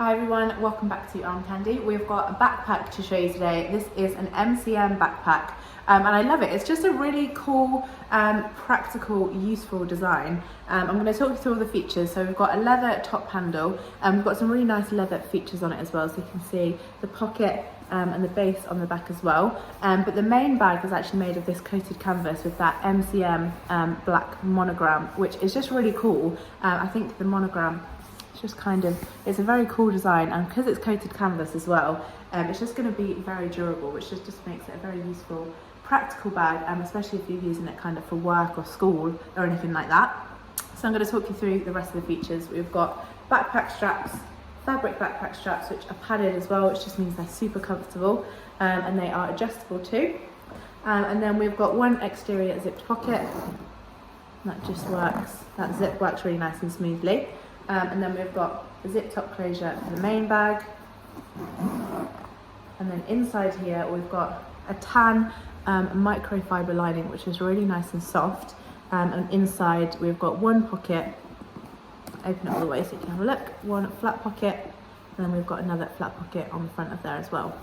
Hi everyone, welcome back to Armcandy. We've got a backpack to show you today. This is an MCM backpack and I love it. It's just a really cool, practical, useful design. I'm going to talk you through all the features. So we've got a leather top handle and we've got some really nice leather features on it as well. So you can see the pocket and the base on the back as well. But the main bag is actually made of this coated canvas with that MCM black monogram, which is just really cool. I think the monogram, it's a very cool design, and because it's coated canvas as well, it's just going to be very durable, which just makes it a very useful, practical bag, especially if you're using it kind of for work or school or anything like that. So I'm going to talk you through the rest of the features. We've got backpack straps, fabric backpack straps, which are padded as well, which just means they're super comfortable, and they are adjustable too. And then we've got one exterior zipped pocket. That just works. That zip works really nice and smoothly. And then we've got a zip top closure for the main bag. And then inside here we've got a tan microfiber lining, which is really nice and soft. And inside we've got one pocket, open it all the way so you can have a look, one flat pocket, and then we've got another flat pocket on the front of there as well.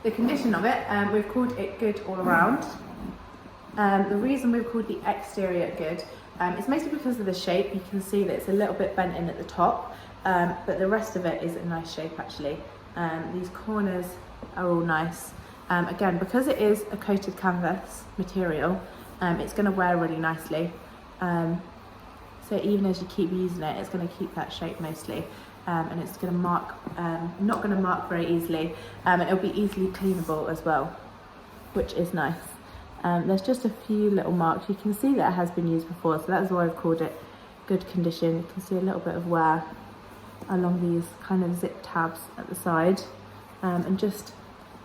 The condition of it, we've called it good all around. The reason we've called the exterior good, it's mostly because of the shape. You can see that it's a little bit bent in at the top, but the rest of it is a nice shape actually. These corners are all nice. Again, because it is a coated canvas material, it's going to wear really nicely. So even as you keep using it, it's going to keep that shape mostly, and it's going to mark, not going to mark very easily, and it'll be easily cleanable as well, which is nice. There's just a few little marks. You can see that it has been used before, so that's why I've called it good condition. You can see a little bit of wear along these kind of zip tabs at the side, and just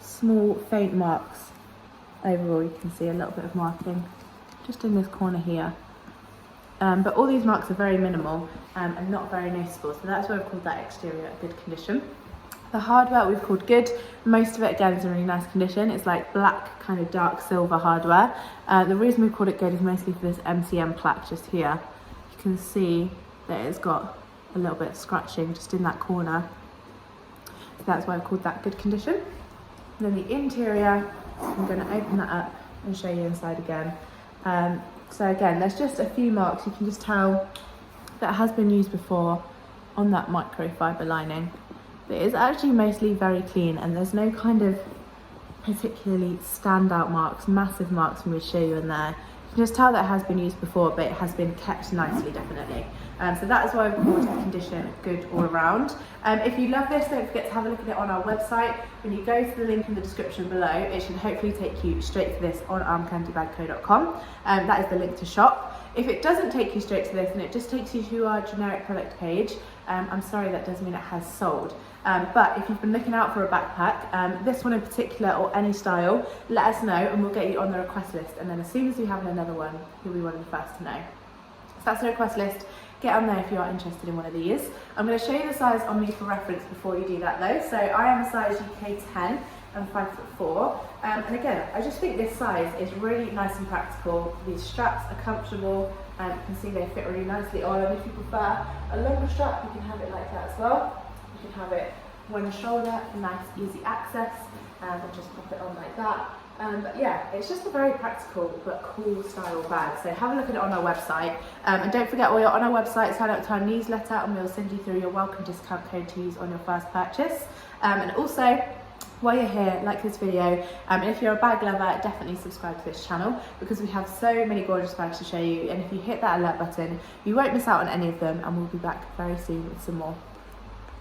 small faint marks overall. You can see a little bit of marking just in this corner here, but all these marks are very minimal and not very noticeable, so that's why I've called that exterior good condition. The hardware we've called good. Most of it again is in really nice condition. It's like black kind of dark silver hardware. The reason we've called it good is mostly for this MCM plaque just here. You can see that it's got a little bit of scratching just in that corner. So that's why I've called that good condition. And then the interior, I'm going to open that up and show you inside again. So again, there's just a few marks. You can just tell that it has been used before on that microfiber lining. It is actually mostly very clean, and there's no kind of particularly standout marks, massive marks from we show you in there. You can just tell that it has been used before, but it has been kept nicely, definitely. So that is why we've called the condition good all around. If you love this, don't forget to have a look at it on our website. When you go to the link in the description below, it should hopefully take you straight to this on armcandybagco.com. That is the link to shop. If it doesn't take you straight to this and it just takes you to our generic product page, I'm sorry, that does mean it has sold. But if you've been looking out for a backpack, this one in particular or any style, let us know and we'll get you on the request list. And then as soon as we have another one, you'll be one of the first to know. So that's the request list. Get on there if you are interested in one of these. I'm going to show you the size on me for reference before you do that though. So I am a size UK 10 and 5'4". And again, I just think this size is really nice and practical. These straps are comfortable, and you can see they fit really nicely on. And if you prefer a longer strap, you can have it like that as well. You can have it one shoulder, nice easy access, and just pop it on like that. But yeah, it's just a very practical but cool style bag. So have a look at it on our website. And don't forget, while you're on our website, sign up to our newsletter and we'll send you through your welcome discount code to use on your first purchase. And also, while you're here, like this video, and if you're a bag lover, definitely subscribe to this channel because we have so many gorgeous bags to show you. And if you hit that alert button, you won't miss out on any of them, and we'll be back very soon with some more.